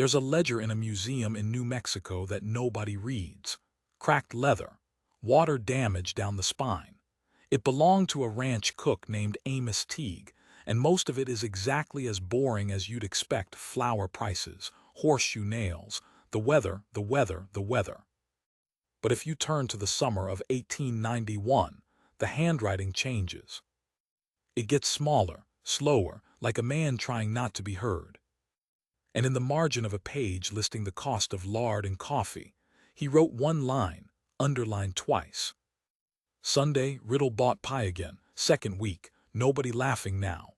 There's a ledger in a museum in New Mexico that nobody reads. Cracked leather, water damage down the spine. It belonged to a ranch cook named Amos Teague, and most of it is exactly as boring as you'd expect: flour prices, horseshoe nails, the weather, the weather, the weather. But if you turn to the summer of 1891, the handwriting changes. It gets smaller, slower, like a man trying not to be heard. And in the margin of a page listing the cost of lard and coffee, he wrote one line, underlined twice. Sunday, Riddle bought pie again. Second week, nobody laughing now.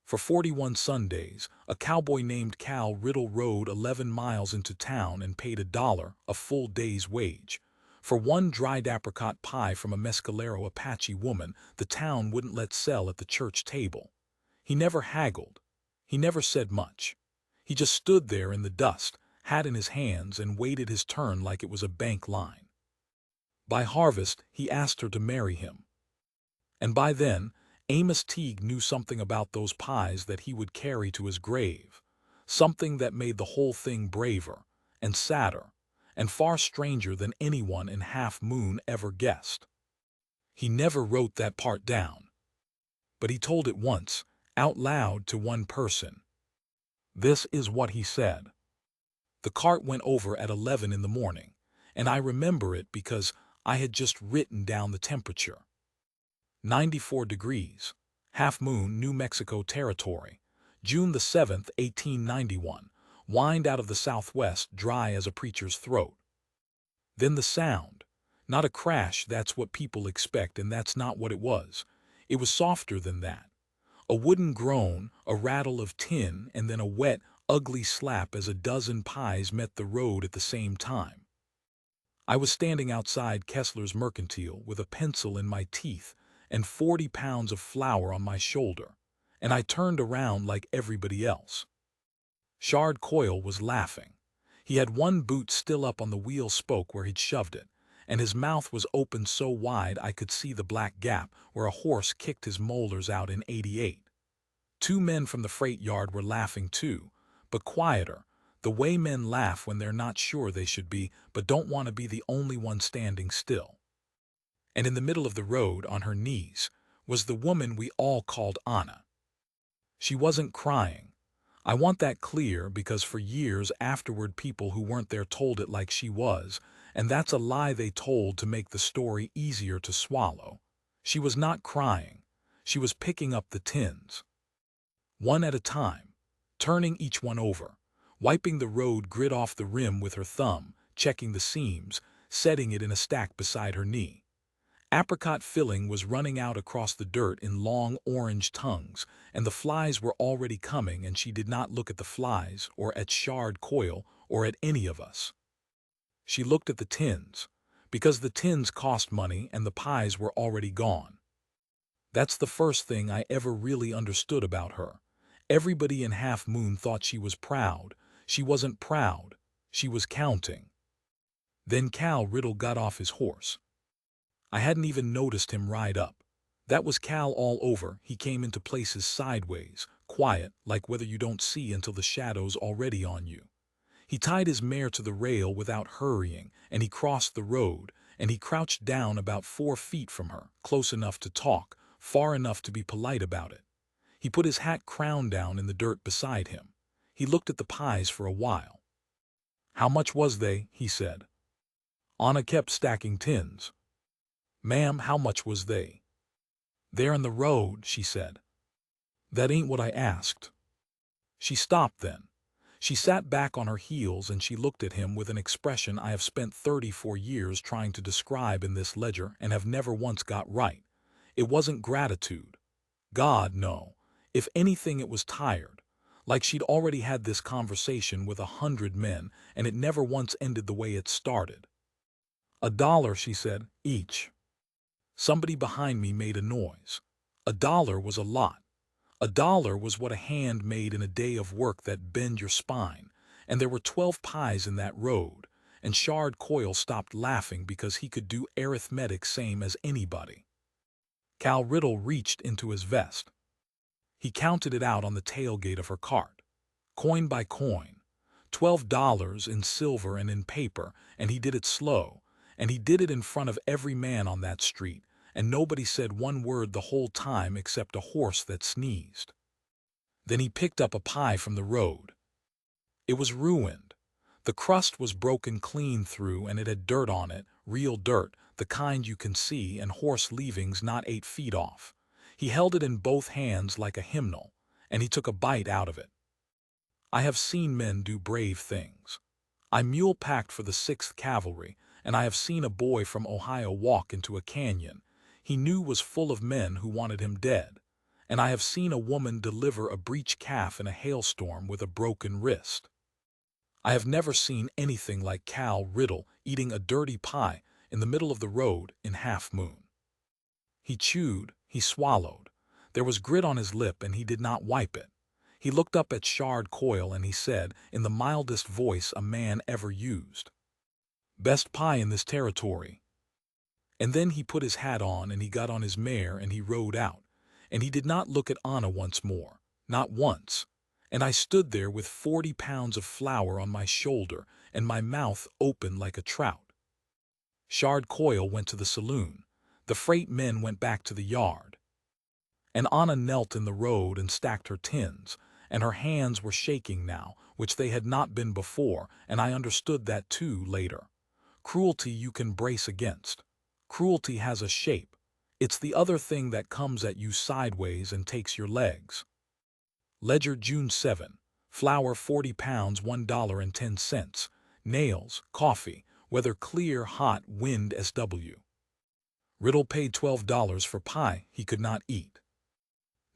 For 41 Sundays, a cowboy named Cal Riddle rode 11 miles into town and paid $1, a full day's wage, for one dried apricot pie from a Mescalero Apache woman the town wouldn't let sell at the church table. He never haggled. He never said much. He just stood there in the dust, hat in his hands, and waited his turn like it was a bank line. By harvest, he asked her to marry him. And by then, Amos Teague knew something about those pies that he would carry to his grave, something that made the whole thing braver and sadder and far stranger than anyone in Half Moon ever guessed. He never wrote that part down, but he told it once, out loud to one person. This is what he said. The cart went over at 11 in the morning, and I remember it because I had just written down the temperature. 94 degrees, Half Moon, New Mexico Territory, June the 7th, 1891, wind out of the southwest, dry as a preacher's throat. Then the sound. Not a crash, that's what people expect, and that's not what it was. It was softer than that. A wooden groan, a rattle of tin, and then a wet, ugly slap as a dozen pies met the road at the same time. I was standing outside Kessler's Mercantile with a pencil in my teeth and 40 pounds of flour on my shoulder, and I turned around like everybody else. Shard Coyle was laughing. He had one boot still up on the wheel spoke where he'd shoved it, and his mouth was open so wide I could see the black gap where a horse kicked his molars out in '88. Two men from the freight yard were laughing too, but quieter, the way men laugh when they're not sure they should be, but don't want to be the only one standing still. And in the middle of the road, on her knees, was the woman we all called Anna. She wasn't crying. I want that clear because for years afterward people who weren't there told it like she was, and that's a lie they told to make the story easier to swallow. She was not crying. She was picking up the tins, one at a time, turning each one over, wiping the road grit off the rim with her thumb, checking the seams, setting it in a stack beside her knee. Apricot filling was running out across the dirt in long orange tongues, and the flies were already coming, and she did not look at the flies or at Shard Coyle or at any of us. She looked at the tins, because the tins cost money and the pies were already gone. That's the first thing I ever really understood about her. Everybody in Half Moon thought she was proud. She wasn't proud. She was counting. Then Cal Riddle got off his horse. I hadn't even noticed him ride up. That was Cal all over. He came into places sideways, quiet, like whether you don't see until the shadow's already on you. He tied his mare to the rail without hurrying, and he crossed the road, and he crouched down about 4 feet from her, close enough to talk, far enough to be polite about it. He put his hat crown down in the dirt beside him. He looked at the pies for a while. "How much was they?" he said. Anna kept stacking tins. "Ma'am, how much was they?" "They're in the road," she said. "That ain't what I asked." She stopped then. She sat back on her heels and she looked at him with an expression I have spent 34 years trying to describe in this ledger and have never once got right. It wasn't gratitude. God, no. If anything, it was tired. Like she'd already had this conversation with 100 men and it never once ended the way it started. $1, she said, each. Somebody behind me made a noise. $1 was a lot. $1 was what a hand made in a day of work that bend your spine, and there were 12 pies in that road, and Shard Coyle stopped laughing because he could do arithmetic same as anybody. Cal Riddle reached into his vest. He counted it out on the tailgate of her cart, coin by coin, $12 in silver and in paper, and he did it slow, and he did it in front of every man on that street, and nobody said one word the whole time except a horse that sneezed. Then he picked up a pie from the road. It was ruined. The crust was broken clean through, and it had dirt on it, real dirt, the kind you can see, and horse leavings not 8 feet off. He held it in both hands like a hymnal, and he took a bite out of it. I have seen men do brave things. I mule-packed for the 6th Cavalry, and I have seen a boy from Ohio walk into a canyon he knew was full of men who wanted him dead, and I have seen a woman deliver a breech calf in a hailstorm with a broken wrist. I have never seen anything like Cal Riddle eating a dirty pie in the middle of the road in Half Moon. He chewed, he swallowed. There was grit on his lip, and he did not wipe it. He looked up at Shard Coyle, and he said, in the mildest voice a man ever used, "Best pie in this territory." And then he put his hat on, and he got on his mare, and he rode out. And he did not look at Anna once more, not once. And I stood there with 40 pounds of flour on my shoulder and my mouth open like a trout. Shard Coyle went to the saloon. The freight men went back to the yard. And Anna knelt in the road and stacked her tins, and her hands were shaking now, which they had not been before, and I understood that too later. Cruelty you can brace against. Cruelty has a shape. It's the other thing that comes at you sideways and takes your legs. Ledger, June 7. Flour 40 pounds, $1.10. Nails, coffee, weather clear, hot, wind SW. Riddle paid $12 for pie he could not eat.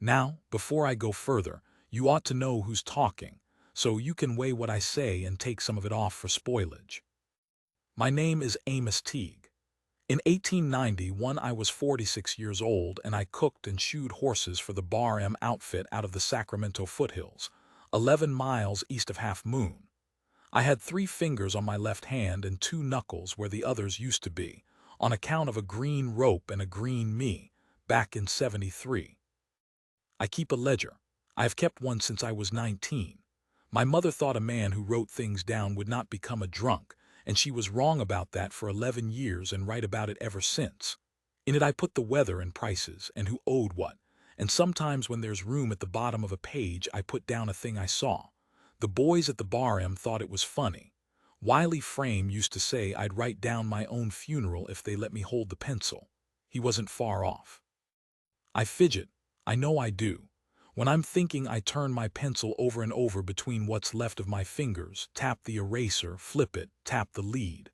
Now, before I go further, you ought to know who's talking, so you can weigh what I say and take some of it off for spoilage. My name is Amos Teague. In 1891 I was 46 years old, and I cooked and shoed horses for the Bar M outfit out of the Sacramento foothills, 11 miles east of Half Moon. I had 3 fingers on my left hand and 2 knuckles where the others used to be, on account of a green rope and a green me, back in '73. I keep a ledger. I have kept one since I was 19. My mother thought a man who wrote things down would not become a drunk, and she was wrong about that for 11 years and right about it ever since. In it I put the weather and prices and who owed what, and sometimes when there's room at the bottom of a page I put down a thing I saw. The boys at the Bar M thought it was funny. Wiley Frame used to say I'd write down my own funeral if they let me hold the pencil. He wasn't far off. I fidget. I know I do. When I'm thinking I turn my pencil over and over between what's left of my fingers, tap the eraser, flip it, tap the lead.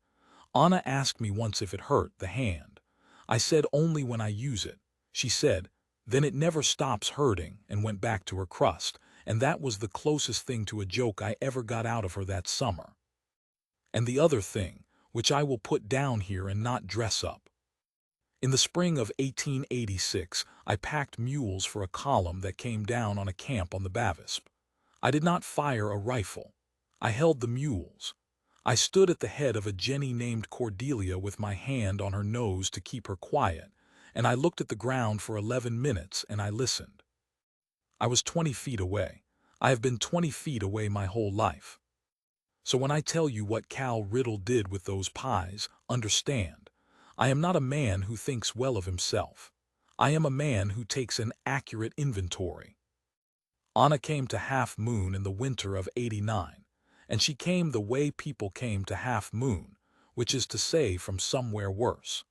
Anna asked me once if it hurt the hand. I said only when I use it. She said, then it never stops hurting, and went back to her crust, and that was the closest thing to a joke I ever got out of her that summer. And the other thing, which I will put down here and not dress up. In the spring of 1886, I packed mules for a column that came down on a camp on the Bavisp. I did not fire a rifle. I held the mules. I stood at the head of a jenny named Cordelia with my hand on her nose to keep her quiet, and I looked at the ground for 11 minutes and I listened. I was 20 feet away. I have been 20 feet away my whole life. So when I tell you what Cal Riddle did with those pies, understand. I am not a man who thinks well of himself. I am a man who takes an accurate inventory. Anna came to Half Moon in the winter of '89, and she came the way people came to Half Moon, which is to say from somewhere worse.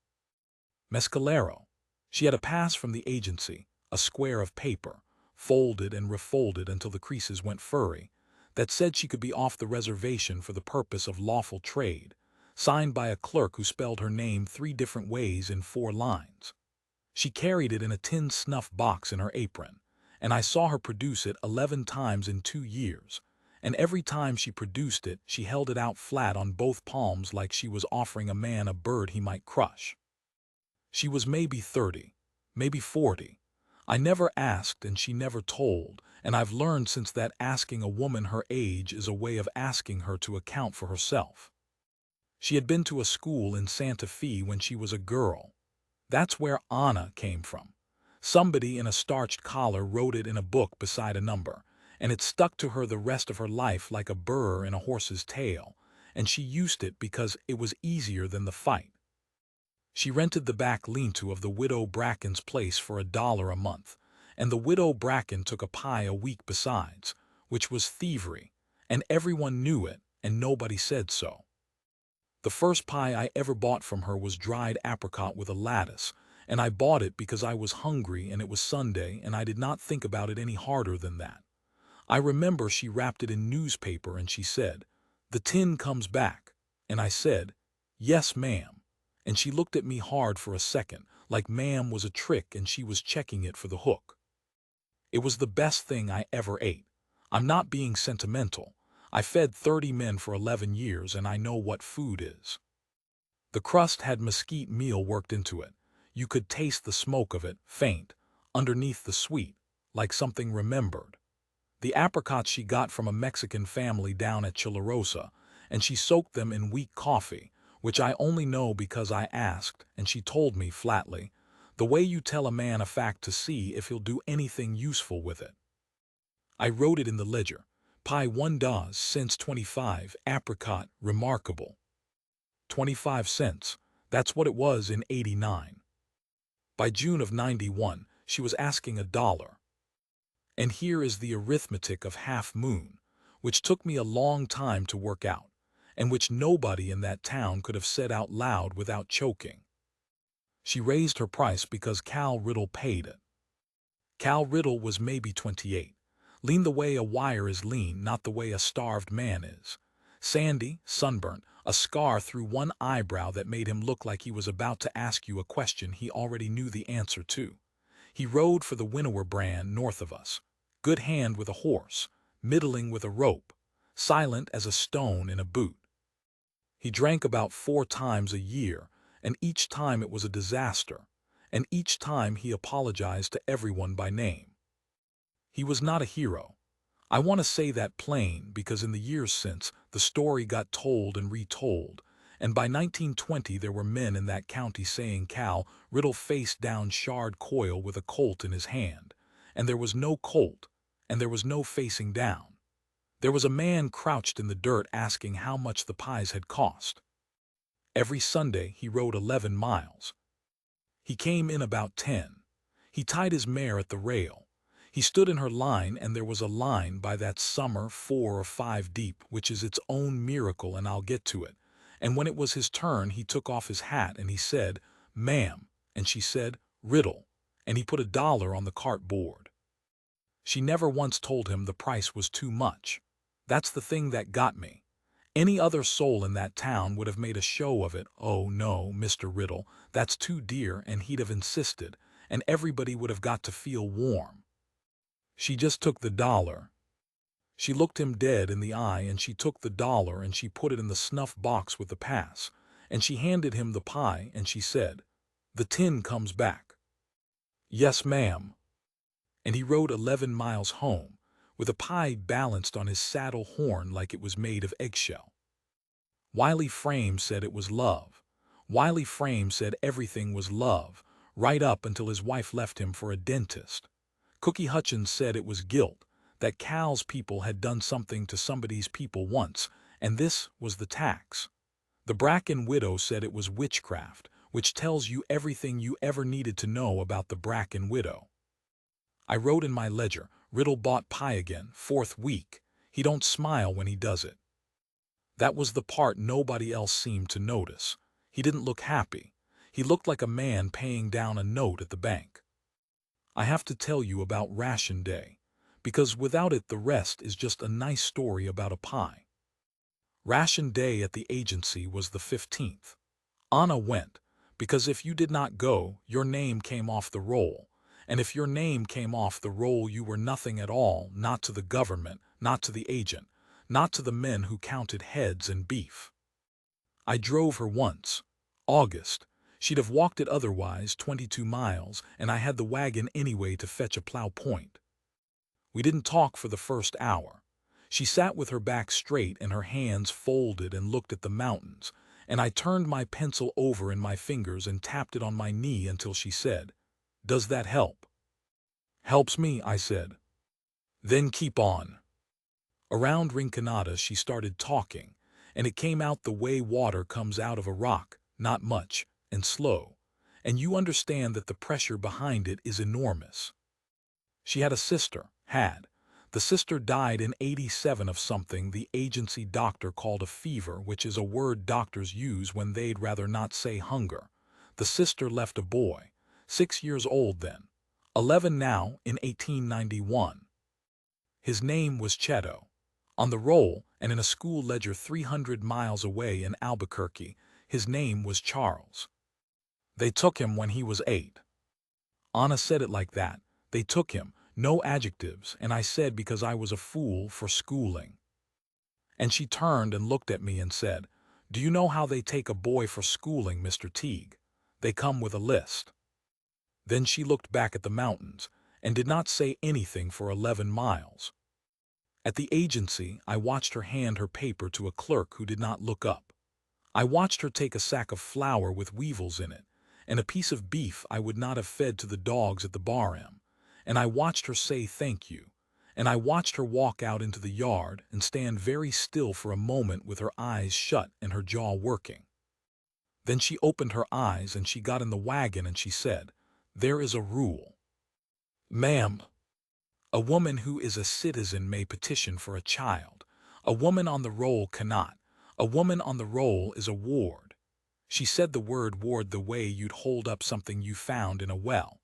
Mescalero. She had a pass from the agency, a square of paper, folded and refolded until the creases went furry, that said she could be off the reservation for the purpose of lawful trade, signed by a clerk who spelled her name 3 different ways in 4 lines. She carried it in a tin snuff box in her apron, and I saw her produce it 11 times in 2 years, and every time she produced it she held it out flat on both palms like she was offering a man a bird he might crush. She was maybe 30, maybe 40. I never asked and she never told, and I've learned since that asking a woman her age is a way of asking her to account for herself. She had been to a school in Santa Fe when she was a girl. That's where Anna came from. Somebody in a starched collar wrote it in a book beside a number, and it stuck to her the rest of her life like a burr in a horse's tail, and she used it because it was easier than the fight. She rented the back lean-to of the Widow Bracken's place for $1 a month, and the Widow Bracken took a pie a week besides, which was thievery, and everyone knew it, and nobody said so. The first pie I ever bought from her was dried apricot with a lattice, and I bought it because I was hungry and it was Sunday and I did not think about it any harder than that. I remember she wrapped it in newspaper and she said, "The tin comes back," and I said, "Yes, ma'am," and she looked at me hard for a second, like ma'am was a trick and she was checking it for the hook. It was the best thing I ever ate. I'm not being sentimental. I fed 30 men for 11 years and I know what food is. The crust had mesquite meal worked into it. You could taste the smoke of it, faint, underneath the sweet, like something remembered. The apricots she got from a Mexican family down at Chilarosa, and she soaked them in weak coffee, which I only know because I asked, and she told me flatly, the way you tell a man a fact to see if he'll do anything useful with it. I wrote it in the ledger. Pie $1 cents 25, apricot, remarkable. 25 cents, that's what it was in '89. By June of '91, she was asking $1. And here is the arithmetic of Half Moon, which took me a long time to work out, and which nobody in that town could have said out loud without choking. She raised her price because Cal Riddle paid it. Cal Riddle was maybe 28. Lean the way a wire is lean, not the way a starved man is. Sandy, sunburnt, a scar through one eyebrow that made him look like he was about to ask you a question he already knew the answer to. He rode for the winnower brand north of us. Good hand with a horse, middling with a rope, silent as a stone in a boot. He drank about 4 times a year, and each time it was a disaster, and each time he apologized to everyone by name. He was not a hero. I want to say that plain because in the years since, the story got told and retold, and by 1920 there were men in that county saying Cal Riddle faced down shard coil with a colt in his hand, and there was no colt, and there was no facing down. There was a man crouched in the dirt asking how much the pies had cost. Every Sunday he rode 11 miles. He came in about 10. He tied his mare at the rail. He stood in her line, and there was a line by that summer 4 or 5 deep, which is its own miracle, and I'll get to it. And when it was his turn, he took off his hat and he said, "Ma'am," and she said, "Riddle," and he put $1 on the cart board. She never once told him the price was too much. That's the thing that got me. Any other soul in that town would have made a show of it. "Oh no, Mr. Riddle, that's too dear," and he'd have insisted, and everybody would have got to feel warm. She just took the $1. She looked him dead in the eye and she took the $1 and she put it in the snuff box with the pass, and she handed him the pie and she said, "The tin comes back." "Yes, ma'am." And he rode 11 miles home, with a pie balanced on his saddle horn like it was made of eggshell. Wiley Frame said it was love. Wiley Frame said everything was love, right up until his wife left him for a dentist. Cookie Hutchins said it was guilt, that Cal's people had done something to somebody's people once, and this was the tax. The Bracken widow said it was witchcraft, which tells you everything you ever needed to know about the Bracken widow. I wrote in my ledger, Riddle bought pie again, 4th week. He don't smile when he does it. That was the part nobody else seemed to notice. He didn't look happy. He looked like a man paying down a note at the bank. I have to tell you about Ration Day, because without it the rest is just a nice story about a pie. Ration Day at the agency was the 15th. Anna went, because if you did not go, your name came off the roll, and if your name came off the roll you were nothing at all, not to the government, not to the agent, not to the men who counted heads and beef. I drove her once, August. She'd have walked it otherwise 22 miles, and I had the wagon anyway to fetch a plow point. We didn't talk for the first hour. She sat with her back straight and her hands folded and looked at the mountains, and I turned my pencil over in my fingers and tapped it on my knee until she said, "Does that help?" "Helps me," I said. Then keep on. Around Rinconada she started talking, and it came out the way water comes out of a rock, not much, and slow, and you understand that the pressure behind it is enormous. She had a sister, had. The sister died in '87 of something the agency doctor called a fever, which is a word doctors use when they'd rather not say hunger. The sister left a boy, 6 years old then, 11 now, in 1891. His name was Cheto. On the roll, and in a school ledger 300 miles away in Albuquerque, his name was Charles. They took him when he was 8. Anna said it like that. They took him, no adjectives, and I said because I was a fool for schooling. And she turned and looked at me and said, "Do you know how they take a boy for schooling, Mr. Teague? They come with a list." Then she looked back at the mountains and did not say anything for 11 miles. At the agency, I watched her hand her paper to a clerk who did not look up. I watched her take a sack of flour with weevils in it, and a piece of beef I would not have fed to the dogs at the bar-m, and I watched her say thank you, and I watched her walk out into the yard and stand very still for a moment with her eyes shut and her jaw working. Then she opened her eyes and she got in the wagon and she said, "There is a rule. Ma'am, a woman who is a citizen may petition for a child. A woman on the roll cannot. A woman on the roll is a ward." She said the word ward the way you'd hold up something you found in a well.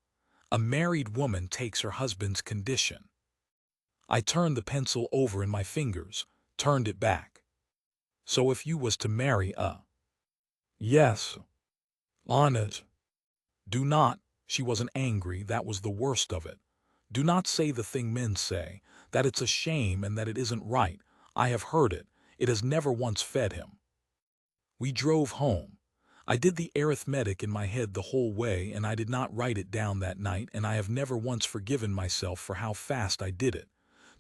A married woman takes her husband's condition. I turned the pencil over in my fingers, turned it back. "So if you was to marry a—" "Yes. On it." "Do not," she wasn't angry, that was the worst of it. "Do not say the thing men say, that it's a shame and that it isn't right. I have heard it. It has never once fed him." We drove home. I did the arithmetic in my head the whole way, and I did not write it down that night, and I have never once forgiven myself for how fast I did it.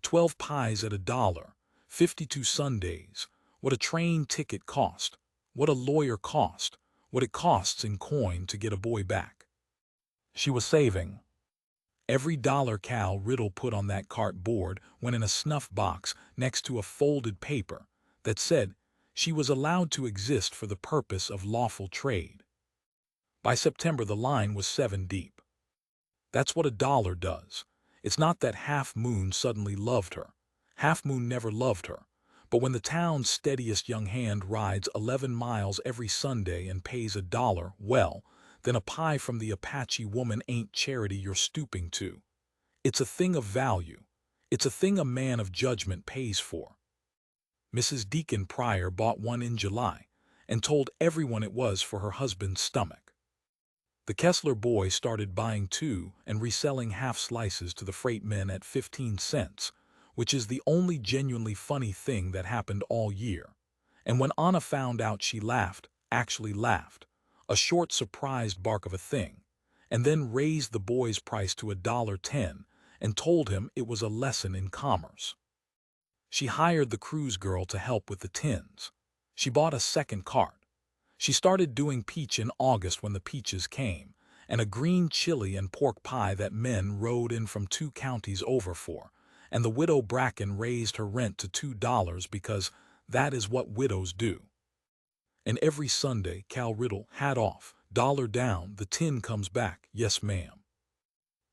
12 pies at $1, 52 Sundays. What a train ticket cost. What a lawyer cost. What it costs in coin to get a boy back. She was saving. Every dollar Cal Riddle put on that cart board went in a snuff box next to a folded paper that said she was allowed to exist for the purpose of lawful trade. By September the line was 7 deep. That's what a dollar does. It's not that Half Moon suddenly loved her. Half Moon never loved her. But when the town's steadiest young hand rides 11 miles every Sunday and pays $1, well, then a pie from the Apache woman ain't charity you're stooping to. It's a thing of value. It's a thing a man of judgment pays for. Mrs. Deacon Pryor bought one in July and told everyone it was for her husband's stomach. The Kessler boy started buying 2 and reselling half slices to the freight men at 15 cents, which is the only genuinely funny thing that happened all year. And when Anna found out, she laughed, actually laughed, a short surprised bark of a thing, and then raised the boy's price to $1.10 and told him it was a lesson in commerce. She hired the cruise girl to help with the tins. She bought a second cart. She started doing peach in August when the peaches came, and a green chili and pork pie that men rode in from 2 counties over for, and the widow Bracken raised her rent to $2 because that is what widows do. And every Sunday, Cal Riddle, hat off, dollar down, the tin comes back, "Yes, ma'am."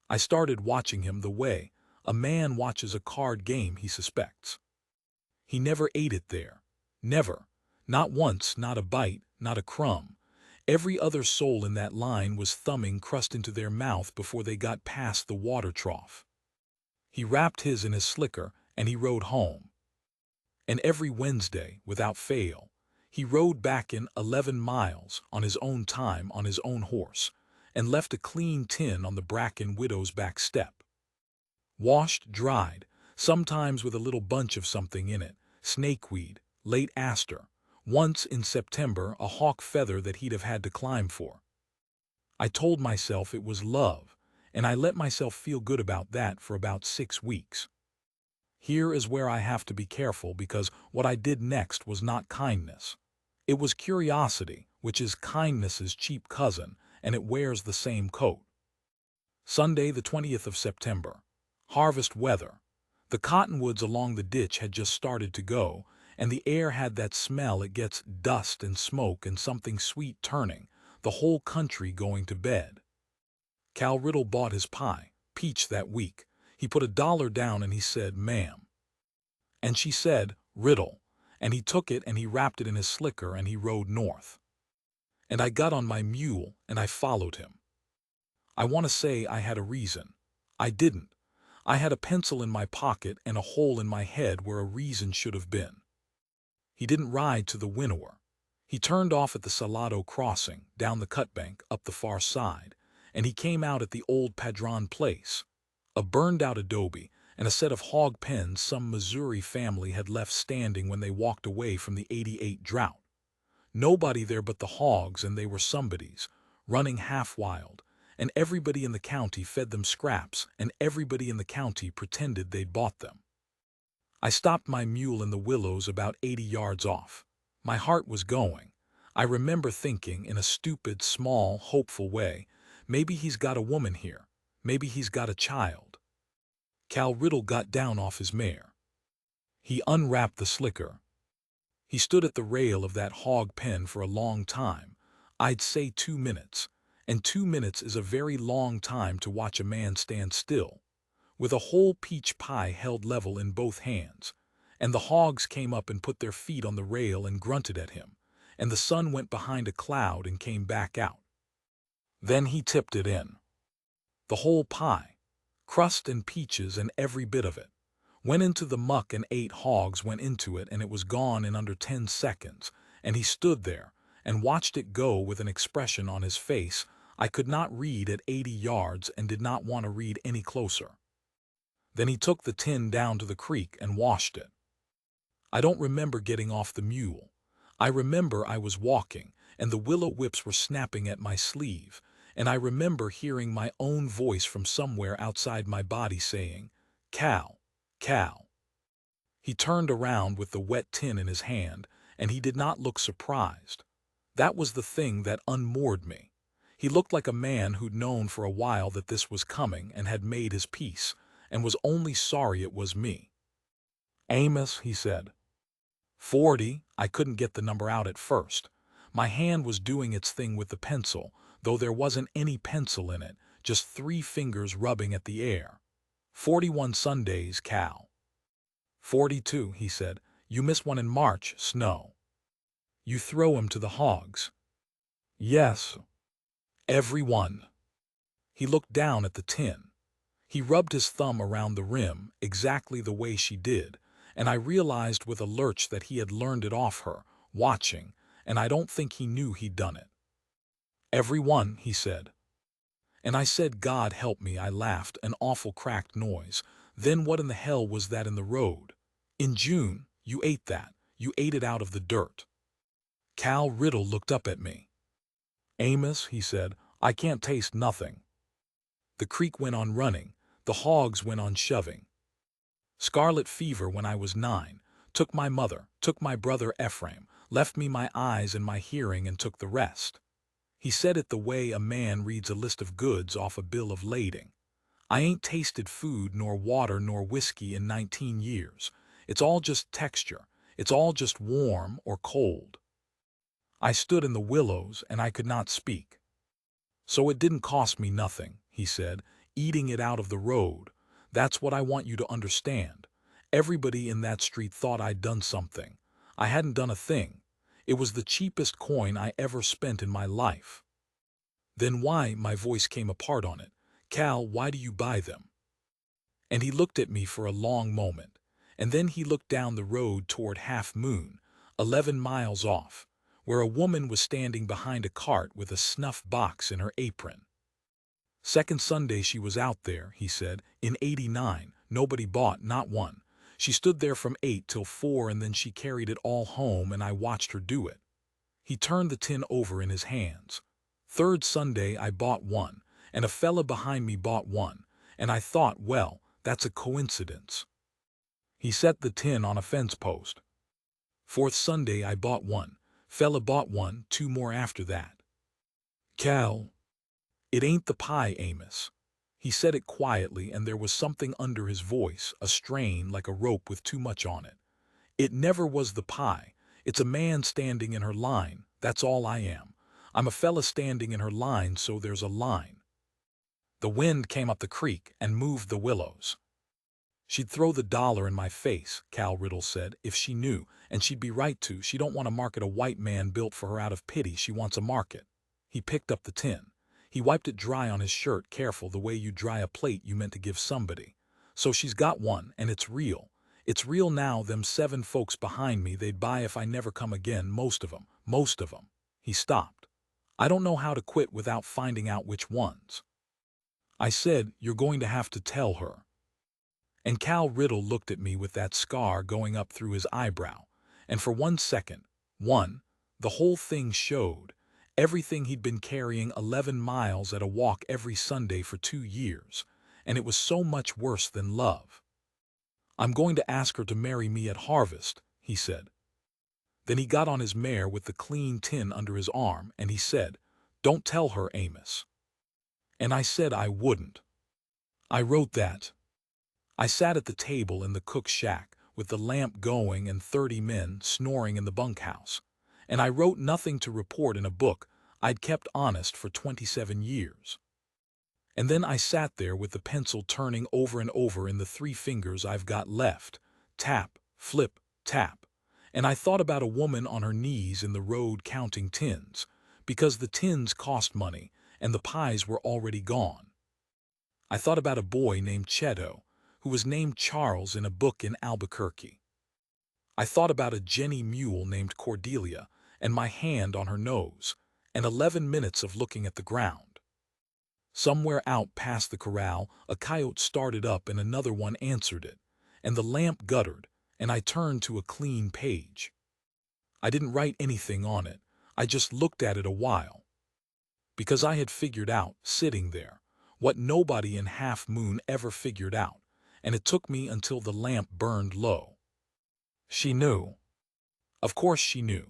I started watching him the way a man watches a card game he suspects. He never ate it there. Never. Not once, not a bite, not a crumb. Every other soul in that line was thumbing crust into their mouth before they got past the water trough. He wrapped his in his slicker and he rode home. And every Wednesday, without fail, he rode back in 11 miles on his own time on his own horse, and left a clean tin on the Bracken widow's back step. Washed, dried, sometimes with a little bunch of something in it, snakeweed, late aster, once in September a hawk feather that he'd have had to climb for. I told myself it was love, and I let myself feel good about that for about 6 weeks. Here is where I have to be careful, because what I did next was not kindness. It was curiosity, which is kindness's cheap cousin, and it wears the same coat. Sunday the 20th of September. Harvest weather. The cottonwoods along the ditch had just started to go, and the air had that smell it gets, dust and smoke and something sweet turning, the whole country going to bed. Cal Riddle bought his pie, peach that week. He put $1 down and he said, "Ma'am." And she said, "Riddle." And he took it and he wrapped it in his slicker and he rode north. And I got on my mule and I followed him. I want to say I had a reason. I didn't. I had a pencil in my pocket and a hole in my head where a reason should have been. He didn't ride to the winnower. He turned off at the Salado crossing, down the cutbank, up the far side, and he came out at the old Padron place, a burned-out adobe and a set of hog pens some Missouri family had left standing when they walked away from the '88 drought. Nobody there but the hogs, and they were somebody's, running half wild, and everybody in the county fed them scraps, and everybody in the county pretended they'd bought them. I stopped my mule in the willows about 80 yards off. My heart was going. I remember thinking, in a stupid, small, hopeful way, maybe he's got a woman here. Maybe he's got a child. Cal Riddle got down off his mare. He unwrapped the slicker. He stood at the rail of that hog pen for a long time. I'd say 2 minutes. And 2 minutes is a very long time to watch a man stand still, with a whole peach pie held level in both hands. And the hogs came up and put their feet on the rail and grunted at him, and the sun went behind a cloud and came back out. Then he tipped it in. The whole pie, crust and peaches and every bit of it, went into the muck, and 8 hogs went into it, and it was gone in under 10 seconds, and he stood there and watched it go with an expression on his face I could not read at 80 yards and did not want to read any closer. Then he took the tin down to the creek and washed it. I don't remember getting off the mule. I remember I was walking, and the willow whips were snapping at my sleeve, and I remember hearing my own voice from somewhere outside my body saying, "Cal, Cal." He turned around with the wet tin in his hand, and he did not look surprised. That was the thing that unmoored me. He looked like a man who'd known for a while that this was coming and had made his peace, and was only sorry it was me. "Amos," he said. 40, I couldn't get the number out at first. My hand was doing its thing with the pencil, though there wasn't any pencil in it, just 3 fingers rubbing at the air. 41 Sundays, Cal. 42, he said. You miss one in March, snow. You throw 'em to the hogs. Yes. Every one. He looked down at the tin. He rubbed his thumb around the rim, exactly the way she did, and I realized with a lurch that he had learned it off her, watching, and I don't think he knew he'd done it. "Every one," he said. And I said, "God help me," I laughed, an awful cracked noise. Then what in the hell was that in the road? In June, you ate that. You ate it out of the dirt. Cal Riddle looked up at me. "Amos," he said, "I can't taste nothing." The creek went on running. The hogs went on shoving. Scarlet fever when I was 9. Took my mother, took my brother Ephraim, left me my eyes and my hearing, and took the rest. He said it the way a man reads a list of goods off a bill of lading. I ain't tasted food nor water nor whiskey in 19 years. It's all just texture. It's all just warm or cold. I stood in the willows and I could not speak. "So it didn't cost me nothing," he said, "eating it out of the road. That's what I want you to understand. Everybody in that street thought I'd done something. I hadn't done a thing. It was the cheapest coin I ever spent in my life." "Then why," my voice came apart on it, "Cal, why do you buy them?" And he looked at me for a long moment, and then he looked down the road toward Half Moon, 11 miles off, where a woman was standing behind a cart with a snuff box in her apron. "Second Sunday she was out there," he said, "in '89, nobody bought, not one. She stood there from 8 till 4, and then she carried it all home, and I watched her do it." He turned the tin over in his hands. "Third Sunday I bought one, and a fella behind me bought one, and I thought, well, that's a coincidence." He set the tin on a fence post. "Fourth Sunday I bought one. Fella bought one, 2 more after that." "Cal, it ain't the pie, Amos. He said it quietly, and there was something under his voice, a strain like a rope with too much on it. It never was the pie. It's a man standing in her line. That's all I am. I'm a fella standing in her line, so there's a line. The wind came up the creek and moved the willows. She'd throw the dollar in my face, Cal Riddle said, if she knew, and she'd be right to. She don't want to market a white man built for her out of pity. She wants a market. He picked up the tin. He wiped it dry on his shirt, careful, the way you dry a plate you meant to give somebody. So she's got one, and it's real. It's real now. Them 7 folks behind me, they'd buy if I never come again, most of 'em. He stopped. I don't know how to quit without finding out which ones. I said, you're going to have to tell her. And Cal Riddle looked at me with that scar going up through his eyebrow, and for 1 second, the whole thing showed. Everything he'd been carrying 11 miles at a walk every Sunday for 2 years, and it was so much worse than love. I'm going to ask her to marry me at harvest, he said. Then he got on his mare with the clean tin under his arm, and he said, don't tell her, Amos. And I said I wouldn't. I wrote that. I sat at the table in the cook's shack with the lamp going and 30 men snoring in the bunkhouse, and I wrote nothing to report in a book I'd kept honest for 27 years. And then I sat there with the pencil turning over and over in the 3 fingers I've got left, tap, flip, tap, and I thought about a woman on her knees in the road counting tins, because the tins cost money and the pies were already gone. I thought about a boy named Cheto, who was named Charles in a book in Albuquerque. I thought about a Jenny mule named Cordelia and my hand on her nose, and 11 minutes of looking at the ground. Somewhere out past the corral, a coyote started up and another one answered it, and the lamp guttered, and I turned to a clean page. I didn't write anything on it. I just looked at it a while. Because I had figured out, sitting there, what nobody in Half Moon ever figured out, and it took me until the lamp burned low. She knew. Of course she knew.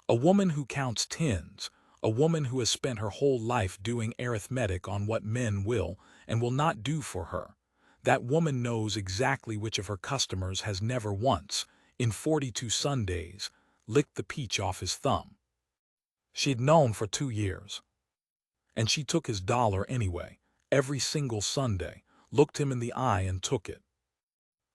A woman who counts tins, a woman who has spent her whole life doing arithmetic on what men will and will not do for her. That woman knows exactly which of her customers has never once, in 42 Sundays, licked the peach off his thumb. She'd known for 2 years. And she took his dollar anyway, every single Sunday, looked him in the eye and took it.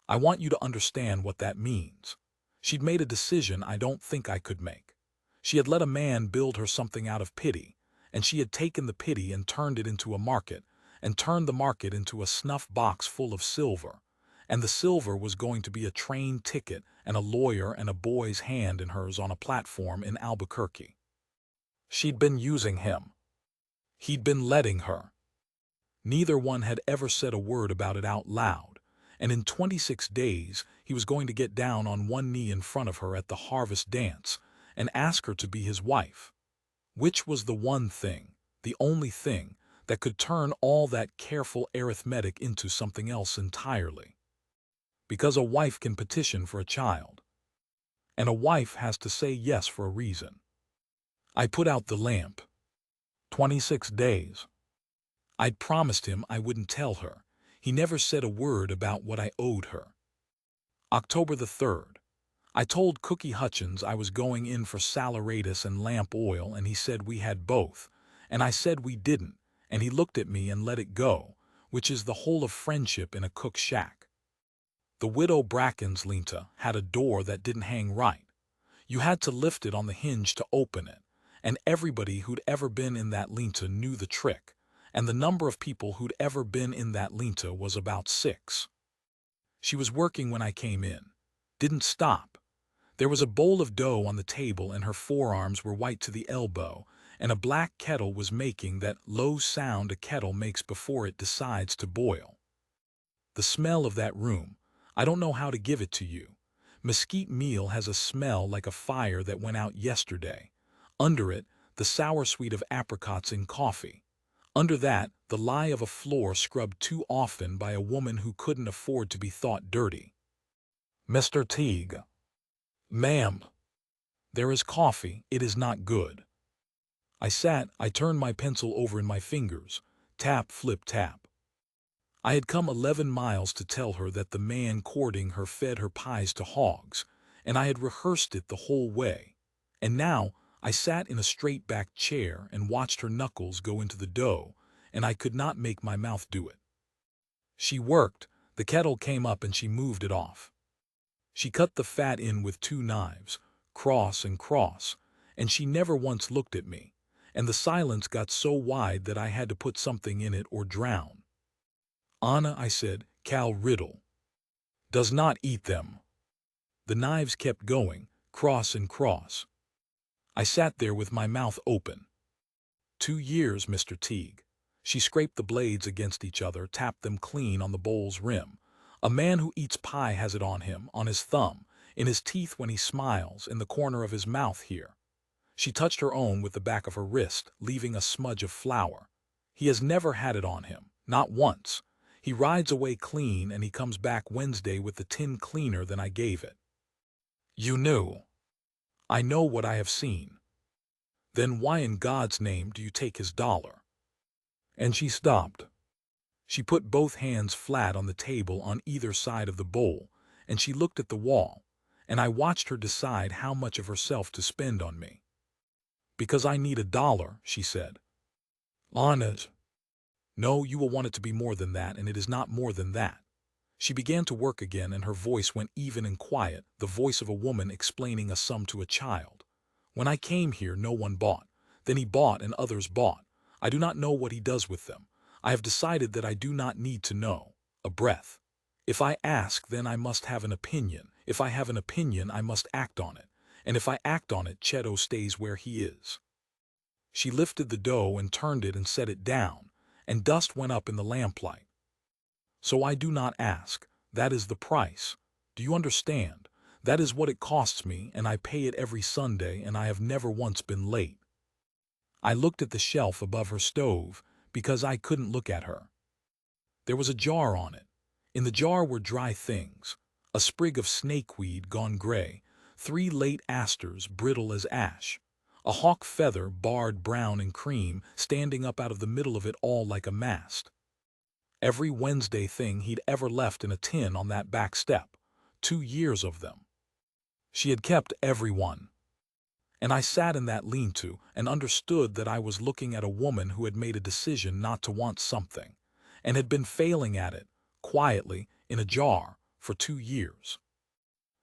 I want you to understand what that means. She'd made a decision I don't think I could make. She had let a man build her something out of pity, and she had taken the pity and turned it into a market, and turned the market into a snuff box full of silver, and the silver was going to be a train ticket and a lawyer and a boy's hand in hers on a platform in Albuquerque. She'd been using him. He'd been letting her. Neither one had ever said a word about it out loud, and in 26 days he was going to get down on one knee in front of her at the harvest dance and ask her to be his wife, which was the one thing, the only thing, that could turn all that careful arithmetic into something else entirely. Because a wife can petition for a child, and a wife has to say yes for a reason. I put out the lamp. 26 days. I'd promised him I wouldn't tell her. He never said a word about what I owed her. October the 3rd. I told Cookie Hutchins I was going in for saleratus and lamp oil, and he said we had both, and I said we didn't, and he looked at me and let it go, which is the whole of friendship in a cook's shack. The widow Bracken's linta had a door that didn't hang right. You had to lift it on the hinge to open it, and everybody who'd ever been in that linta knew the trick, and the number of people who'd ever been in that linta was about 6. She was working when I came in. Didn't stop. There was a bowl of dough on the table and her forearms were white to the elbow, and a black kettle was making that low sound a kettle makes before it decides to boil. The smell of that room, I don't know how to give it to you. Mesquite meal has a smell like a fire that went out yesterday. Under it, the sour sweet of apricots in coffee. Under that, the lie of a floor scrubbed too often by a woman who couldn't afford to be thought dirty. Mr. Teague. Ma'am. There is coffee, it is not good. I turned my pencil over in my fingers. Tap, flip, tap. I had come 11 miles to tell her that the man courting her fed her pies to hogs, and I had rehearsed it the whole way. And now I sat in a straight-backed chair and watched her knuckles go into the dough, and I could not make my mouth do it. She worked, the kettle came up and she moved it off. She cut the fat in with 2 knives, cross and cross, and she never once looked at me, and the silence got so wide that I had to put something in it or drown. "Anna," I said, "Cal Riddle does not eat them." The knives kept going, cross and cross. I sat there with my mouth open. 2 years, Mr. Teague. She scraped the blades against each other, tapped them clean on the bowl's rim. A man who eats pie has it on him, on his thumb, in his teeth when he smiles, in the corner of his mouth here. She touched her own with the back of her wrist, leaving a smudge of flour. He has never had it on him, not once. He rides away clean and he comes back Wednesday with the tin cleaner than I gave it. You knew. I know what I have seen. Then why in God's name do you take his dollar? And she stopped. She put both hands flat on the table on either side of the bowl, and she looked at the wall, and I watched her decide how much of herself to spend on me. "Because I need $1, she said. "Honest." "No, you will want it to be more than that, and it is not more than that." She began to work again, and her voice went even and quiet, the voice of a woman explaining a sum to a child. "When I came here, no one bought. Then he bought and others bought. I do not know what he does with them. I have decided that I do not need to know." A breath. "If I ask, then I must have an opinion. If I have an opinion, I must act on it. And if I act on it, Cheto stays where he is." She lifted the dough and turned it and set it down, and dust went up in the lamplight. "So I do not ask. That is the price. Do you understand? That is what it costs me, and I pay it every Sunday, and I have never once been late." I looked at the shelf above her stove, because I couldn't look at her. There was a jar on it. In the jar were dry things: a sprig of snakeweed gone gray, 3 late asters brittle as ash, a hawk feather barred brown and cream standing up out of the middle of it all like a mast. Every Wednesday thing he'd ever left in a tin on that back step, 2 years of them. She had kept every one. And I sat in that lean-to and understood that I was looking at a woman who had made a decision not to want something, and had been failing at it, quietly, in a jar, for 2 years.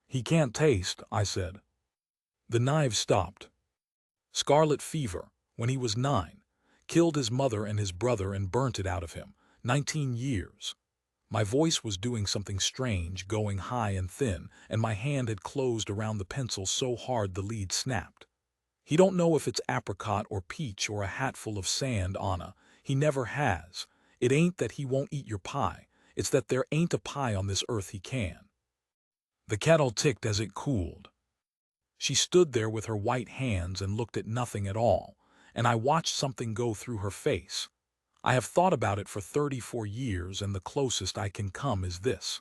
"He can't taste," I said. The knives stopped. "Scarlet fever, when he was 9, killed his mother and his brother and burnt it out of him, 19 years. My voice was doing something strange, going high and thin, and my hand had closed around the pencil so hard the lead snapped. "He don't know if it's apricot or peach or a hatful of sand, Anna. He never has. It ain't that he won't eat your pie. It's that there ain't a pie on this earth he can." The kettle ticked as it cooled. She stood there with her white hands and looked at nothing at all, and I watched something go through her face. I have thought about it for 34 years, and the closest I can come is this.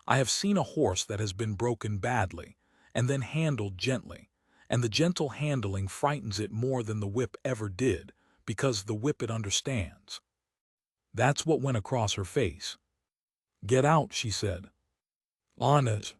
I have seen a horse that has been broken badly, and then handled gently, and the gentle handling frightens it more than the whip ever did, because the whip it understands. That's what went across her face. "Get out," she said. "Honest."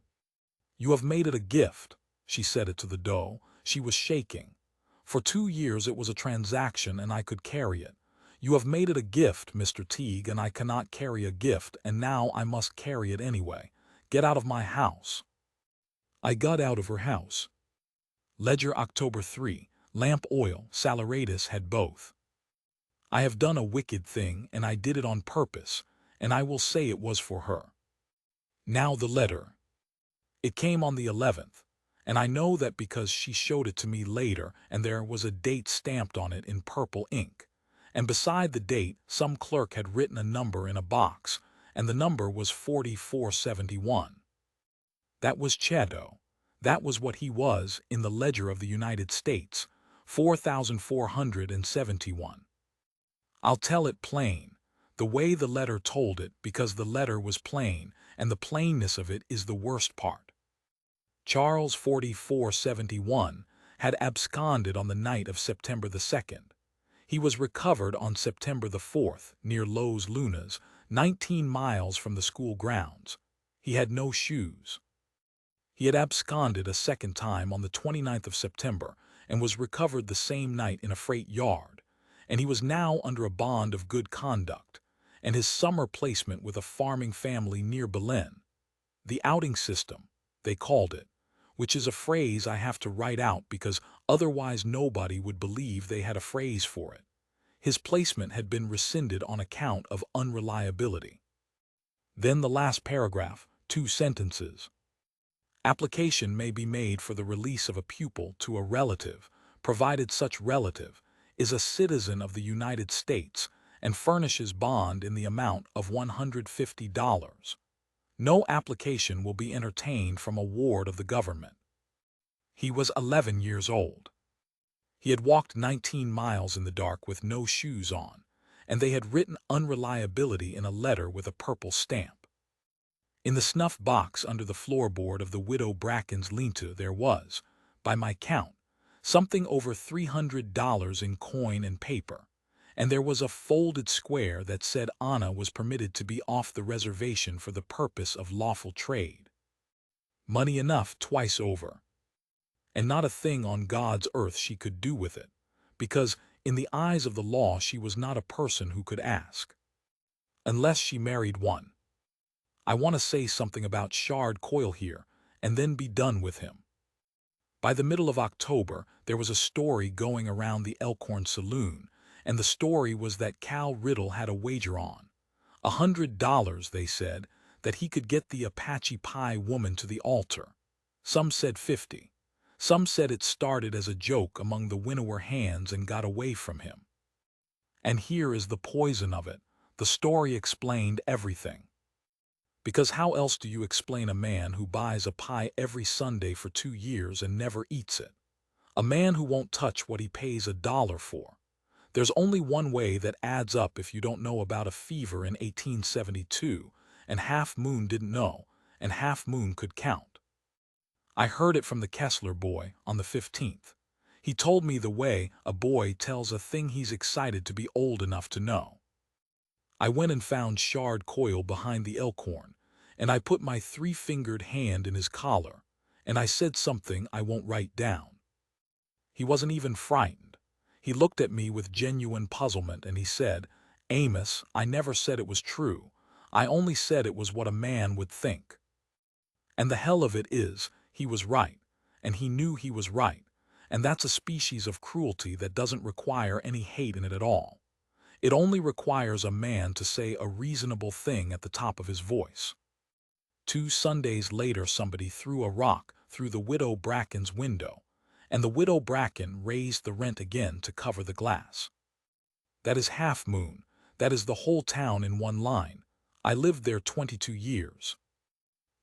"You have made it a gift." She said it to the dough. She was shaking. "For 2 years it was a transaction, and I could carry it. You have made it a gift, Mr. Teague, and I cannot carry a gift, and now I must carry it anyway. Get out of my house." I got out of her house. Ledger October 3, lamp oil, saleratus had both. I have done a wicked thing, and I did it on purpose, and I will say it was for her. Now the letter. It came on the 11th, and I know that because she showed it to me later, and there was a date stamped on it in purple ink. And beside the date, some clerk had written a number in a box, and the number was 4471. That was Cheto. That was what he was in the ledger of the United States, 4471. I'll tell it plain, the way the letter told it, because the letter was plain, and the plainness of it is the worst part. Charles 4471 had absconded on the night of September the 2nd. He was recovered on September the 4th, near Los Lunas, 19 miles from the school grounds. He had no shoes. He had absconded a second time on the 29th of September and was recovered the same night in a freight yard, and he was now under a bond of good conduct, and his summer placement with a farming family near Berlin. The outing system, they called it, which is a phrase I have to write out because otherwise nobody would believe they had a phrase for it. His placement had been rescinded on account of unreliability. Then the last paragraph, 2 sentences. Application may be made for the release of a pupil to a relative, provided such relative is a citizen of the United States and furnishes bond in the amount of $150. No application will be entertained from a ward of the government. He was 11 years old. He had walked 19 miles in the dark with no shoes on, and they had written unreliability in a letter with a purple stamp. In the snuff box under the floorboard of the Widow Bracken's lean-to there was, by my count, something over $300 in coin and paper, and there was a folded square that said Anna was permitted to be off the reservation for the purpose of lawful trade. Money enough twice over, and not a thing on God's earth she could do with it, because in the eyes of the law she was not a person who could ask. Unless she married one. I want to say something about Shard Coyle here, and then be done with him. By the middle of October, there was a story going around the Elkhorn Saloon, and the story was that Cal Riddle had a wager on $100, they said, that he could get the Apache Pie woman to the altar. Some said 50. Some said it started as a joke among the winnower hands and got away from him. And here is the poison of it. The story explained everything. Because how else do you explain a man who buys a pie every Sunday for 2 years and never eats it? A man who won't touch what he pays $1 for. There's only one way that adds up if you don't know about a fever in 1872, and Half Moon didn't know, and Half Moon could count. I heard it from the Kessler boy on the 15th. He told me the way a boy tells a thing he's excited to be old enough to know. I went and found Shard Coyle behind the Elkhorn, and I put my 3-fingered hand in his collar, and I said something I won't write down. He wasn't even frightened. He looked at me with genuine puzzlement, and he said, "Amos, I never said it was true. I only said it was what a man would think." And the hell of it is, he was right, and he knew he was right, and that's a species of cruelty that doesn't require any hate in it at all. It only requires a man to say a reasonable thing at the top of his voice. 2 Sundays later somebody threw a rock through the Widow Bracken's window, and the Widow Bracken raised the rent again to cover the glass. That is Half Moon. That is the whole town in one line. I lived there 22 years.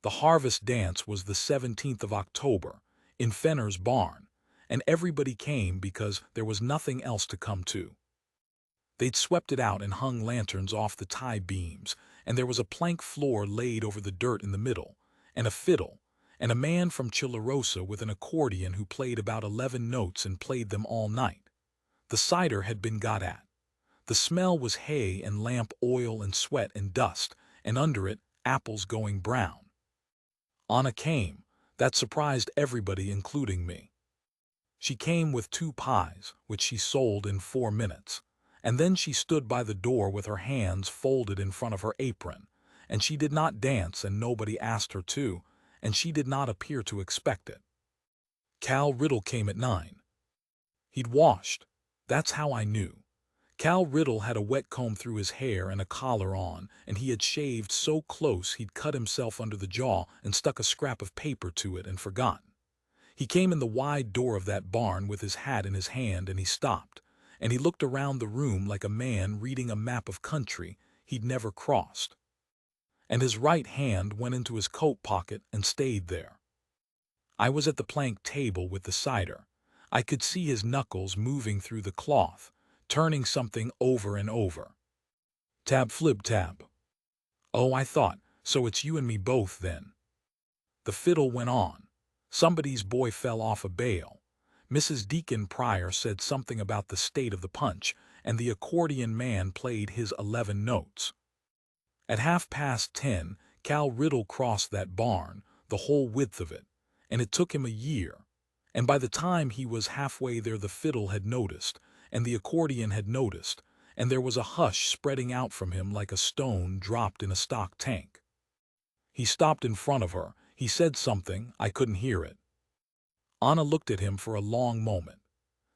The harvest dance was the 17th of October, in Fenner's barn, and everybody came because there was nothing else to come to. They'd swept it out and hung lanterns off the tie beams, and there was a plank floor laid over the dirt in the middle, and a fiddle, and a man from Chilarosa with an accordion who played about 11 notes and played them all night. The cider had been got at. The smell was hay and lamp oil and sweat and dust, and under it, apples going brown. Anna came. That surprised everybody, including me. She came with 2 pies, which she sold in 4 minutes. And then she stood by the door with her hands folded in front of her apron, and she did not dance and nobody asked her to, and she did not appear to expect it. Cal Riddle came at 9. He'd washed. That's how I knew. Cal Riddle had a wet comb through his hair and a collar on, and he had shaved so close he'd cut himself under the jaw and stuck a scrap of paper to it and forgotten. He came in the wide door of that barn with his hat in his hand, and he stopped. And he looked around the room like a man reading a map of country he'd never crossed. And his right hand went into his coat pocket and stayed there. I was at the plank table with the cider. I could see his knuckles moving through the cloth, turning something over and over. Tab flib tab. Oh, I thought, so it's you and me both then. The fiddle went on. Somebody's boy fell off a bale. Mrs. Deacon Pryor said something about the state of the punch, and the accordion man played his 11 notes. At 10:30, Cal Riddle crossed that barn, the whole width of it, and it took him a year. And by the time he was halfway there, the fiddle had noticed, and the accordion had noticed, and there was a hush spreading out from him like a stone dropped in a stock tank. He stopped in front of her. He said something, I couldn't hear it. Anna looked at him for a long moment.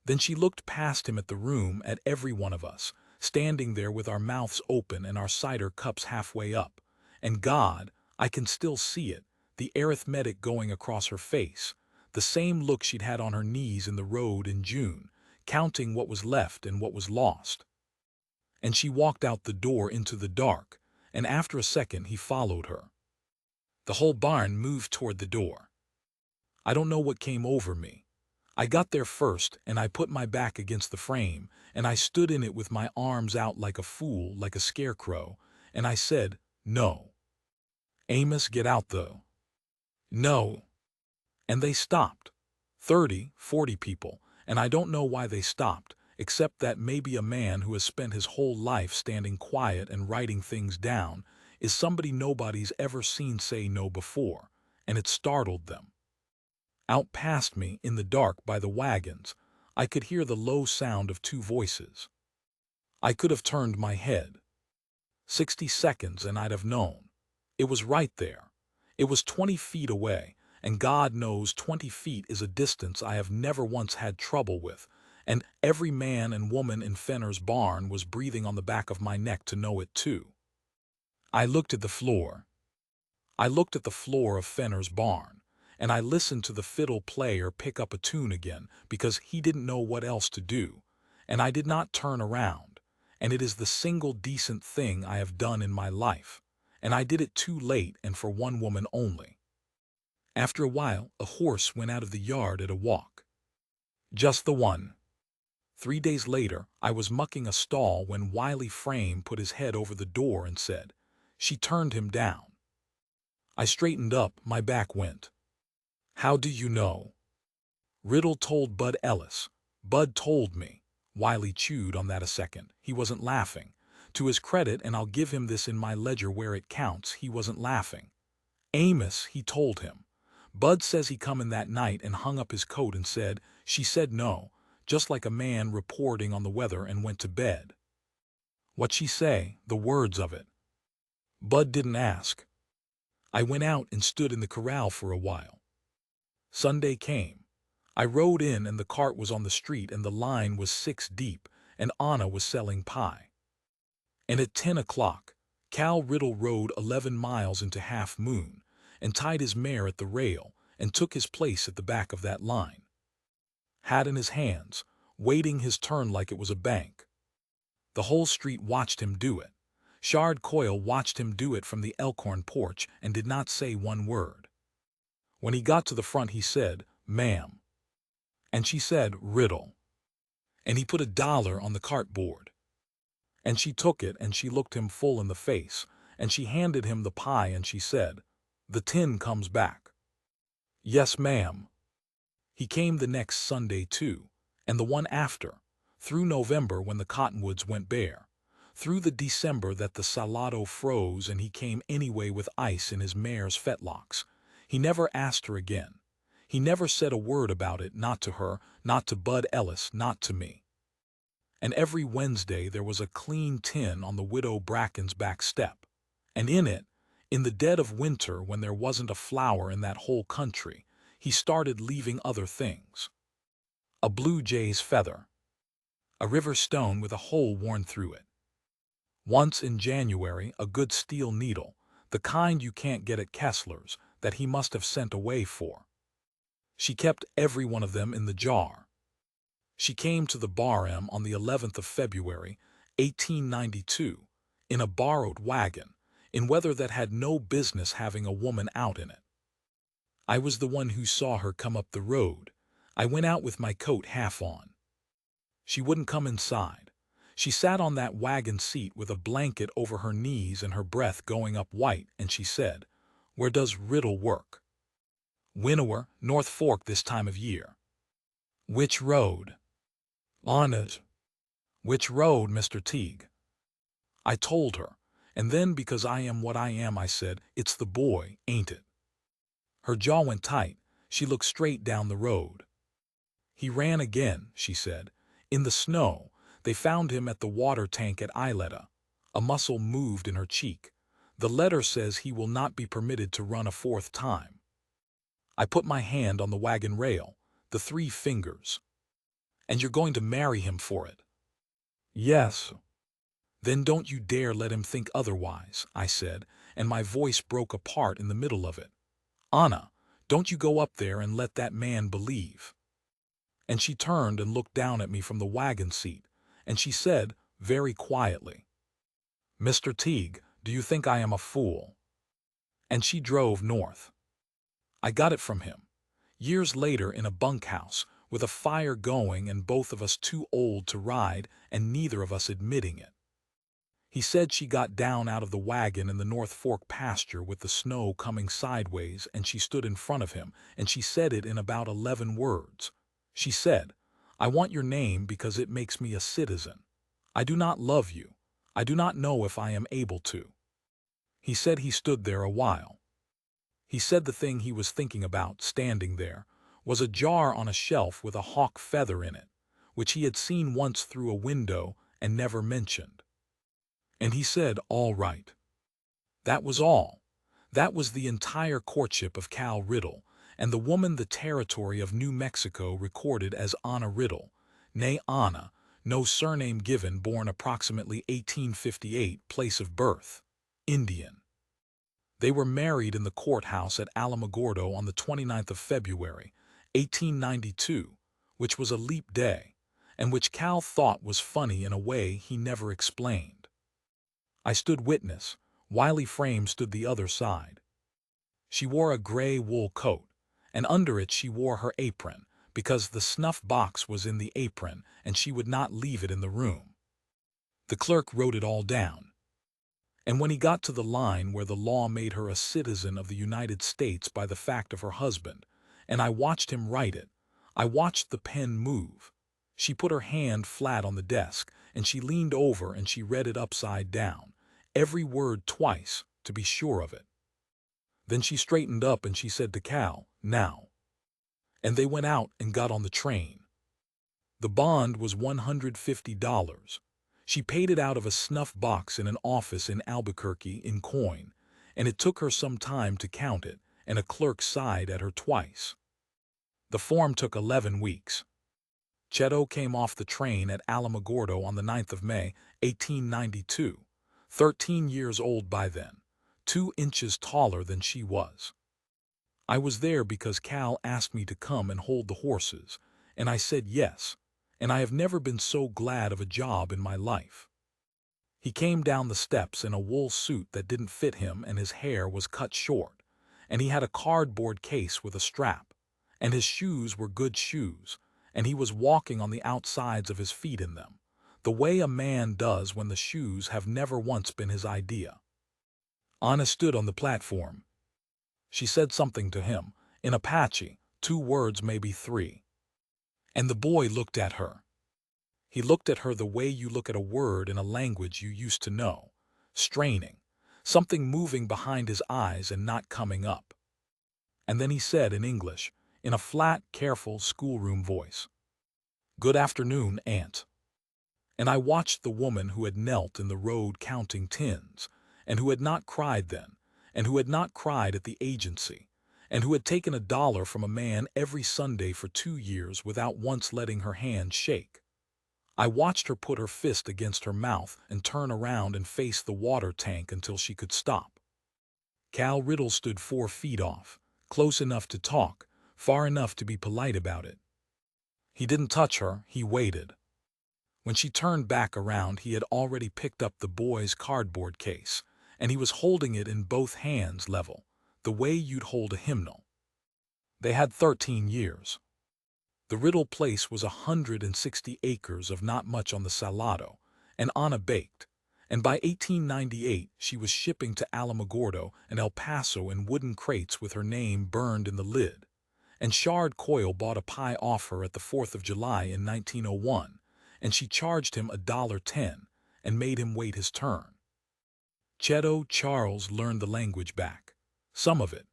Then she looked past him at the room, at every one of us, standing there with our mouths open and our cider cups halfway up. And God, I can still see it, the arithmetic going across her face, the same look she'd had on her knees in the road in June, counting what was left and what was lost. And she walked out the door into the dark, and after a second he followed her. The whole barn moved toward the door. I don't know what came over me. I got there first, and I put my back against the frame, and I stood in it with my arms out like a fool, like a scarecrow, and I said, no. Amos, get out though. No. And they stopped. 30, 40 people, and I don't know why they stopped, except that maybe a man who has spent his whole life standing quiet and writing things down is somebody nobody's ever seen say no before, and it startled them. Out past me, in the dark by the wagons, I could hear the low sound of two voices. I could have turned my head. 60 seconds and I'd have known. It was right there. It was 20 feet away, and God knows 20 feet is a distance I have never once had trouble with, and every man and woman in Fenner's barn was breathing on the back of my neck to know it too. I looked at the floor. I looked at the floor of Fenner's barn, and I listened to the fiddle player pick up a tune again because he didn't know what else to do, and I did not turn around, and it is the single decent thing I have done in my life, and I did it too late and for one woman only. After a while, a horse went out of the yard at a walk. Just the one. 3 days later, I was mucking a stall when Wiley Frame put his head over the door and said, she turned him down. I straightened up, my back went. How do you know? Riddle told Bud Ellis. Bud told me. Wiley chewed on that a second. He wasn't laughing. To his credit, and I'll give him this in my ledger where it counts, he wasn't laughing. Amos, he told him. Bud says he come in that night and hung up his coat and said, she said no, just like a man reporting on the weather, and went to bed. What'd she say, the words of it? Bud didn't ask. I went out and stood in the corral for a while. Sunday came. I rode in and the cart was on the street and the line was 6 deep and Anna was selling pie. And at 10 o'clock, Cal Riddle rode 11 miles into Half Moon and tied his mare at the rail and took his place at the back of that line. Hat in his hands, waiting his turn like it was a bank. The whole street watched him do it. Shard Coyle watched him do it from the Elkhorn porch and did not say one word. When he got to the front he said, ma'am. And she said, Riddle. And he put $1 on the cart board. And she took it and she looked him full in the face, and she handed him the pie and she said, the tin comes back. Yes, ma'am. He came the next Sunday too, and the one after, through November when the cottonwoods went bare, through the December that the Salado froze, and he came anyway with ice in his mare's fetlocks. He never asked her again. He never said a word about it, not to her, not to Bud Ellis, not to me. And every Wednesday there was a clean tin on the Widow Bracken's back step, and in it, in the dead of winter when there wasn't a flower in that whole country, he started leaving other things. A blue jay's feather. A river stone with a hole worn through it. Once in January, a good steel needle, the kind you can't get at Kessler's, that he must have sent away for. She kept every one of them in the jar. She came to the Bar-M on the 11th of February, 1892, in a borrowed wagon, in weather that had no business having a woman out in it. I was the one who saw her come up the road. I went out with my coat half on. She wouldn't come inside. She sat on that wagon seat with a blanket over her knees and her breath going up white, and she said, where does Riddle work? Winnower, North Fork this time of year. Which road? On it. Which road, Mr. Teague? I told her, And then, because I am what I am, I said, "It's the boy, ain't it?" Her jaw went tight. She looked straight down the road. "He ran again," she said. "In the snow. They found him at the water tank at Isleta." A muscle moved in her cheek. "The letter says he will not be permitted to run a fourth time." I put my hand on the wagon rail, the 3 fingers. "And you're going to marry him for it?" "Yes." "Then don't you dare let him think otherwise," I said, and my voice broke apart in the middle of it. "Anna, don't you go up there and let that man believe." And she turned and looked down at me from the wagon seat, and she said, very quietly, "Mr. Teague, do you think I am a fool?" And she drove north. I got it from him. Years later, in a bunkhouse, with a fire going and both of us too old to ride and neither of us admitting it. He said she got down out of the wagon in the North Fork pasture with the snow coming sideways, and she stood in front of him, and she said it in about 11 words. She said, "I want your name because it makes me a citizen. I do not love you. I do not know if I am able to." He said he stood there a while. He said the thing he was thinking about, standing there, was a jar on a shelf with a hawk feather in it, which he had seen once through a window and never mentioned. And he said, "All right." That was all. That was the entire courtship of Cal Riddle, and the woman the territory of New Mexico recorded as Anna Riddle, née Anna, no surname given, born approximately 1858, place of birth, Indian. They were married in the courthouse at Alamogordo on the 29th of February, 1892, which was a leap day, and which Cal thought was funny in a way he never explained. I stood witness. Wiley Frame stood the other side. She wore a gray wool coat, and under it she wore her apron, because the snuff box was in the apron and she would not leave it in the room. The clerk wrote it all down. And when he got to the line where the law made her a citizen of the United States by the fact of her husband, and I watched him write it, I watched the pen move. She put her hand flat on the desk, and she leaned over and she read it upside down, every word twice, to be sure of it. Then she straightened up and she said to Cal, "Now." And they went out and got on the train. The bond was $150. She paid it out of a snuff box in an office in Albuquerque in coin, and it took her some time to count it, and a clerk sighed at her twice. The form took 11 weeks. Cheto came off the train at Alamogordo on the 9th of May, 1892, 13 years old by then, 2 inches taller than she was. I was there because Cal asked me to come and hold the horses, and I said yes, and I have never been so glad of a job in my life. He came down the steps in a wool suit that didn't fit him, and his hair was cut short, and he had a cardboard case with a strap, and his shoes were good shoes, and he was walking on the outsides of his feet in them, the way a man does when the shoes have never once been his idea. Anna stood on the platform. She said something to him, in Apache, 2 words, maybe 3. And the boy looked at her. He looked at her the way you look at a word in a language you used to know, straining, something moving behind his eyes and not coming up. And then he said in English, in a flat, careful schoolroom voice, "Good afternoon, Aunt." And I watched the woman who had knelt in the road counting tins, and who had not cried then, and who had not cried at the agency, and who had taken $1 from a man every Sunday for 2 years without once letting her hand shake. I watched her put her fist against her mouth and turn around and face the water tank until she could stop. Cal Riddle stood 4 feet off, close enough to talk, far enough to be polite about it. He didn't touch her, he waited. When she turned back around, he had already picked up the boy's cardboard case, and he was holding it in both hands level, the way you'd hold a hymnal. They had 13 years. The Riddle place was 160 acres of not much on the Salado, and Anna baked, and by 1898 she was shipping to Alamogordo and El Paso in wooden crates with her name burned in the lid, and Shard Coyle bought a pie off her at the 4th of July in 1901, and she charged him $1.10 and made him wait his turn. Cheto Charles learned the language back. Some of it.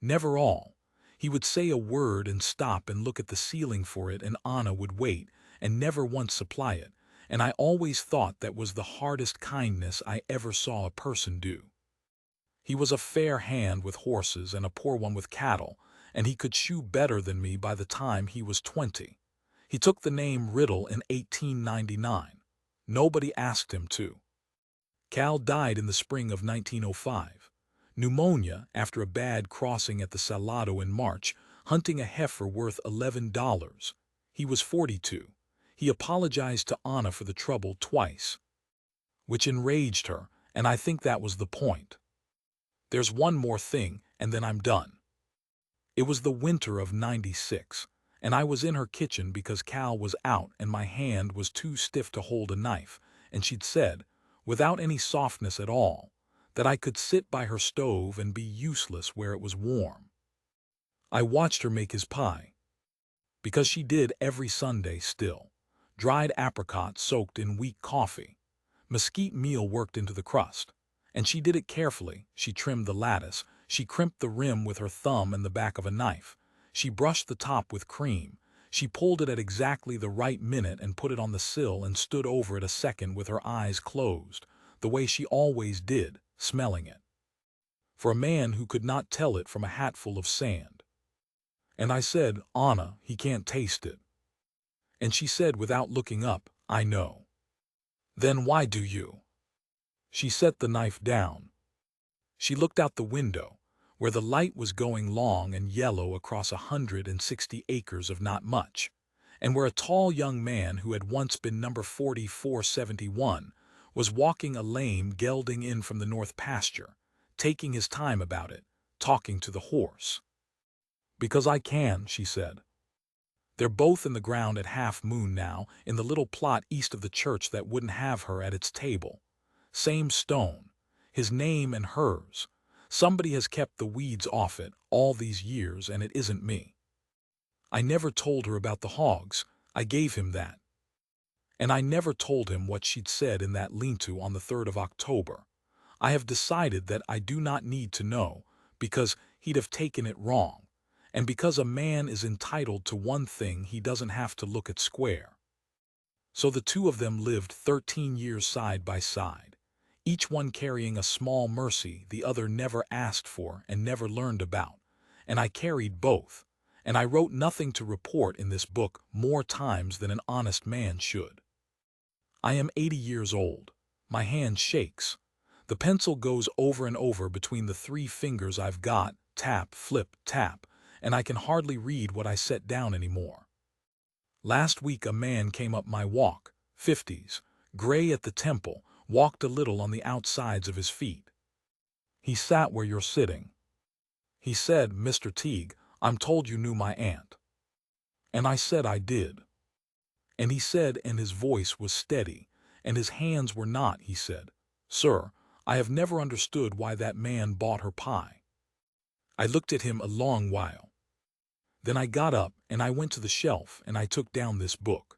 Never all. He would say a word and stop and look at the ceiling for it, and Anna would wait and never once supply it, and I always thought that was the hardest kindness I ever saw a person do. He was a fair hand with horses and a poor one with cattle, and he could shoe better than me by the time he was 20. He took the name Riddle in 1899. Nobody asked him to. Cal died in the spring of 1905. Pneumonia after a bad crossing at the Salado in March, hunting a heifer worth $11. He was 42. He apologized to Anna for the trouble twice, which enraged her, and I think that was the point. There's one more thing, and then I'm done. It was the winter of '96, and I was in her kitchen because Cal was out and my hand was too stiff to hold a knife, and she'd said, without any softness at all, that I could sit by her stove and be useless where it was warm. I watched her make his pie, because she did every Sunday still. Dried apricot soaked in weak coffee. Mesquite meal worked into the crust. And she did it carefully. She trimmed the lattice. She crimped the rim with her thumb and the back of a knife. She brushed the top with cream. She pulled it at exactly the right minute and put it on the sill and stood over it a second with her eyes closed, the way she always did, smelling it. For a man who could not tell it from a hatful of sand. And I said, Anna, he can't taste it. And she said without looking up, I know. Then why do you? She set the knife down. She looked out the window, where the light was going long and yellow across 160 acres of not much, and where a tall young man who had once been number 4471 was walking a lame gelding in from the north pasture, taking his time about it, talking to the horse. Because I can, she said. They're both in the ground at half moon now, in the little plot east of the church that wouldn't have her at its table. Same stone, his name and hers. Somebody has kept the weeds off it all these years, and it isn't me. I never told her about the hogs. I gave him that. And I never told him what she'd said in that lean-to on the 3rd of October. I have decided that I do not need to know, because he'd have taken it wrong, and because a man is entitled to one thing he doesn't have to look at square. So the two of them lived 13 years side by side, each one carrying a small mercy the other never asked for and never learned about, and I carried both, and I wrote nothing to report in this book more times than an honest man should. I am 80 years old. My hand shakes. The pencil goes over and over between the 3 fingers I've got, tap, flip, tap, and I can hardly read what I set down anymore. Last week a man came up my walk, 50s, gray at the temple, walked a little on the outsides of his feet. He sat where you're sitting. He said, Mr. Teague, I'm told you knew my aunt. And I said I did. And he said, and his voice was steady, and his hands were not, he said, Sir, I have never understood why that man bought her pie. I looked at him a long while. Then I got up and I went to the shelf and I took down this book.